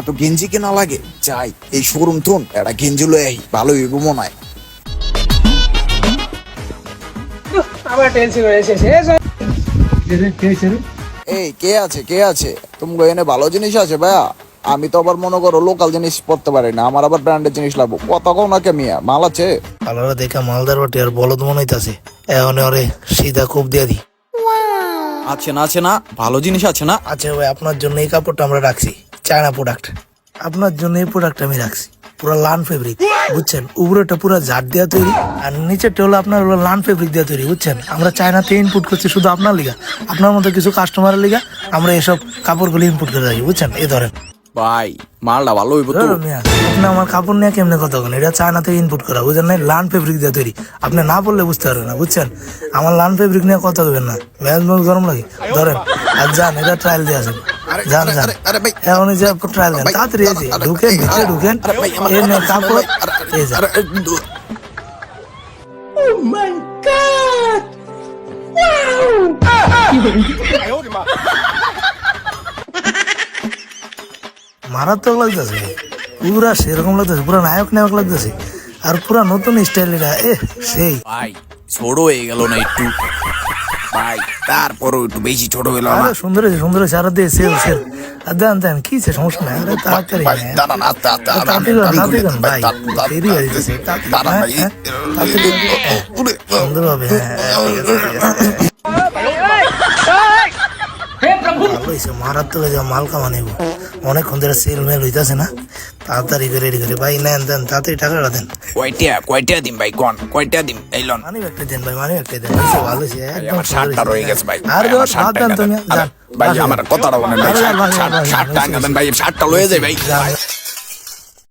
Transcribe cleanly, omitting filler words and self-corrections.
তো গেঞ্জি কেনা লাগে, যাই এই শোরুম থুন একটা গেঞ্জি লয়ে আই, ভালো হইব মনে হয়। আমার টেনশন হয়েছে এই কে আছে কে আছে? তুমি এনে ভালো জিনিস আছে ভাইয়া? আমি তো আবার মনে করো লোকাল জিনিস পড়তে পারি না, আমার আবার ব্র্যান্ডের জিনিস লাগবো। কত কও না কে মিয়া, মাল আছে? আলাদা দেখা মালদার বাটি আর বলদ মনে হইতাছে, এখন ওরে সিধা কোপ দিয়ে দি। আছে না আছে না, ভালো জিনিস আছে না? আচ্ছা ভাই, আপনার জন্য এই কাপড়টা আমরা রাখছি, চায়না প্রোডাক্ট। আপনার জন্য এই প্রোডাক্ট আমি রাখছি, পুরো লান ফেব্রিক, বুঝছেন? উপরেটা পুরো জাট দেওয়া তৈরি, আর নিচেরটা হলো আপনার হলো লান ফেব্রিক দেওয়া তৈরি, বুঝছেন? আমরা চায়নাতে ইনপুট করছি শুধু আপনার লিগা, আপনার মতো কিছু কাস্টমারের লিগা আমরা এসব কাপড়গুলো ইনপুট করে রাখি, বুঝছেন? এই ধরেন ভাই মালটা ভালো হইব তো? মিয়া, আপনি আমার কাপড় নিয়ে কেমনে কথা বলেন? এটা চায়না থেকে ইনপুট করা, বুঝেন না? লান ফেব্রিক দিয়ে তৈরি, আপনি না বললে বুঝতে পারবেন না, বুঝছেন? আমার লান ফেব্রিক নিয়ে কথা বলবেন না, মেজাজ গরম লাগে। ধরেন আর যান, এটা ট্রায়াল দিয়ে আসেন, যান যান এখন যে ট্রায়াল দেন, তাড়াতাড়ি এই যে ঢুকেন, ভিতরে ঢুকেন, এই নেন কাপড়, এই যান। মারাত্মক লাগতেছে, পুরা সেরকম লাগতেছে, পুরা নায়ক নায়ক লাগতেছে, আর পুরা নতুন স্টাইল এটা, সেই ভাই ছোট হয়ে গেল না একটু? ভাই তারপরও একটু বেশি ছোট হইল না? সুন্দর হয়েছে, সুন্দর হয়েছে, আর দিয়ে সেল সেল, আর দেন দেন, কি সমস্যা নাই, আরে তাড়াতাড়ি ভাই, দেরি হয়ে যেতেছে, সুন্দর হবে। মারাত্মক মাল কামা নেব, অনেকক্ষণ ধরে সেল মেল হইতেছে না, তাড়াতাড়ি করে রেডি করে ভাই, নেন দেন তাড়াতাড়ি, টাকাটা দেন। কয়টা দিম ভাই, কোন কয়টা দিম? এই লন মানি একটা দেন ভাই, মানি একটা দেন, হইছে ভালো হইছে, একদম আমার শার্টটা রয়ে গেছে ভাই, আর আমার শার্টটা দেন তুমি, যান ভাই, আমার কথাটা বলেন ভাই, শার্টটা দেন ভাই, শার্টটা লয়ে যাই ভাই।